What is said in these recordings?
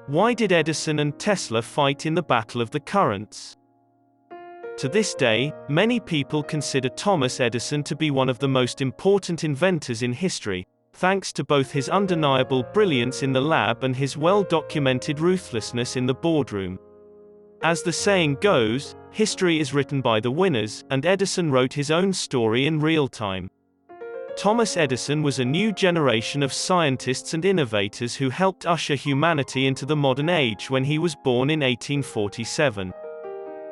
Why did Edison and Tesla fight in the battle of the currents? To this day, many people consider Thomas Edison to be one of the most important inventors in history, thanks to both his undeniable brilliance in the lab and his well-documented ruthlessness in the boardroom. As the saying goes, history is written by the winners, and Edison wrote his own story in real time. Thomas Edison was a new generation of scientists and innovators who helped usher humanity into the modern age when he was born in 1847.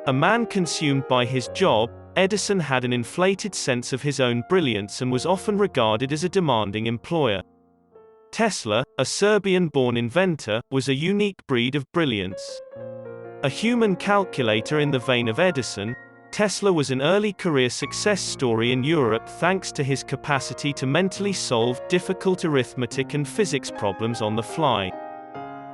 A man consumed by his job, Edison had an inflated sense of his own brilliance and was often regarded as a demanding employer. Tesla, a Serbian-born inventor, was a unique breed of brilliance. A human calculator in the vein of Edison, Tesla was an early career success story in Europe thanks to his capacity to mentally solve difficult arithmetic and physics problems on the fly.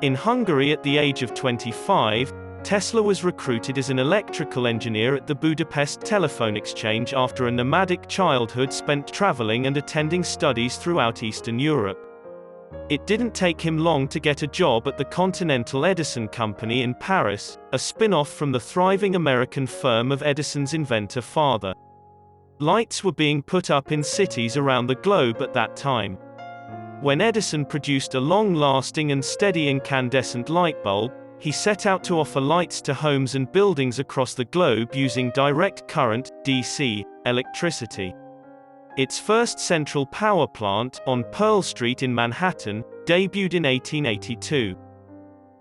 In Hungary at the age of 25, Tesla was recruited as an electrical engineer at the Budapest Telephone Exchange after a nomadic childhood spent traveling and attending studies throughout Eastern Europe. It didn't take him long to get a job at the Continental Edison Company in Paris, a spin-off from the thriving American firm of Edison's inventor father. Lights were being put up in cities around the globe at that time. When Edison produced a long-lasting and steady incandescent light bulb, he set out to offer lights to homes and buildings across the globe using direct current, DC, electricity. Its first central power plant, on Pearl Street in Manhattan, debuted in 1882.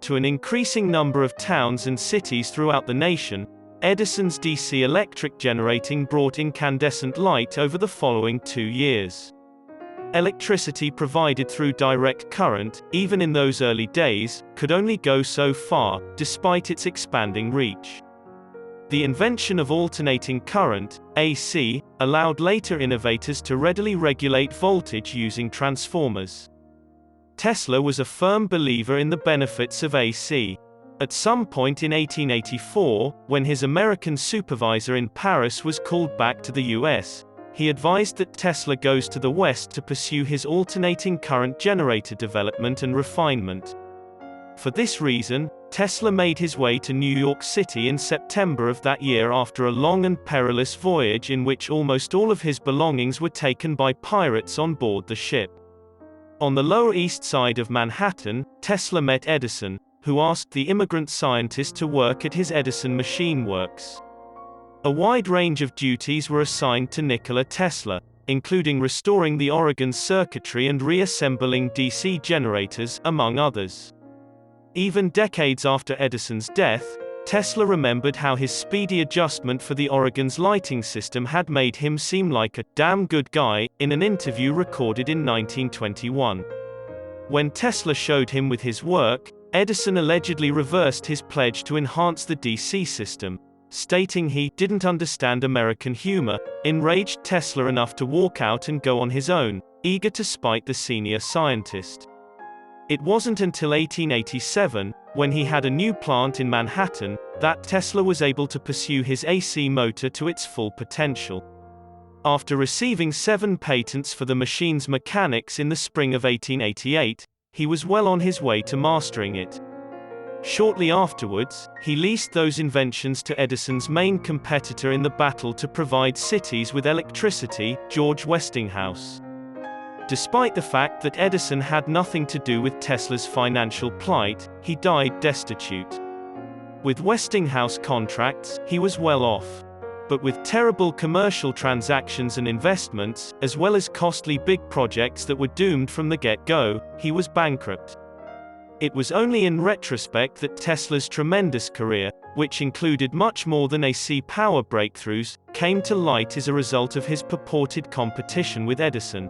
To an increasing number of towns and cities throughout the nation, Edison's DC electric generating brought incandescent light over the following 2 years. Electricity provided through direct current, even in those early days, could only go so far, despite its expanding reach. The invention of alternating current, AC, allowed later innovators to readily regulate voltage using transformers. Tesla was a firm believer in the benefits of AC. At some point in 1884, when his American supervisor in Paris was called back to the US, he advised that Tesla goes to the West to pursue his alternating current generator development and refinement. For this reason, Tesla made his way to New York City in September of that year after a long and perilous voyage in which almost all of his belongings were taken by pirates on board the ship. On the Lower East Side of Manhattan, Tesla met Edison, who asked the immigrant scientist to work at his Edison Machine Works. A wide range of duties were assigned to Nikola Tesla, including restoring the Oregon circuitry and reassembling DC generators, among others. Even decades after Edison's death, Tesla remembered how his speedy adjustment for the Oregon's lighting system had made him seem like a damn good guy in an interview recorded in 1921. When Tesla showed him with his work, Edison allegedly reversed his pledge to enhance the DC system, stating he didn't understand American humor, enraged Tesla enough to walk out and go on his own, eager to spite the senior scientist. It wasn't until 1887, when he had a new plant in Manhattan, that Tesla was able to pursue his AC motor to its full potential. After receiving 7 patents for the machine's mechanics in the spring of 1888, he was well on his way to mastering it. Shortly afterwards, he leased those inventions to Edison's main competitor in the battle to provide cities with electricity, George Westinghouse. Despite the fact that Edison had nothing to do with Tesla's financial plight, he died destitute. With Westinghouse contracts, he was well off. But with terrible commercial transactions and investments, as well as costly big projects that were doomed from the get-go, he was bankrupt. It was only in retrospect that Tesla's tremendous career, which included much more than AC power breakthroughs, came to light as a result of his purported competition with Edison.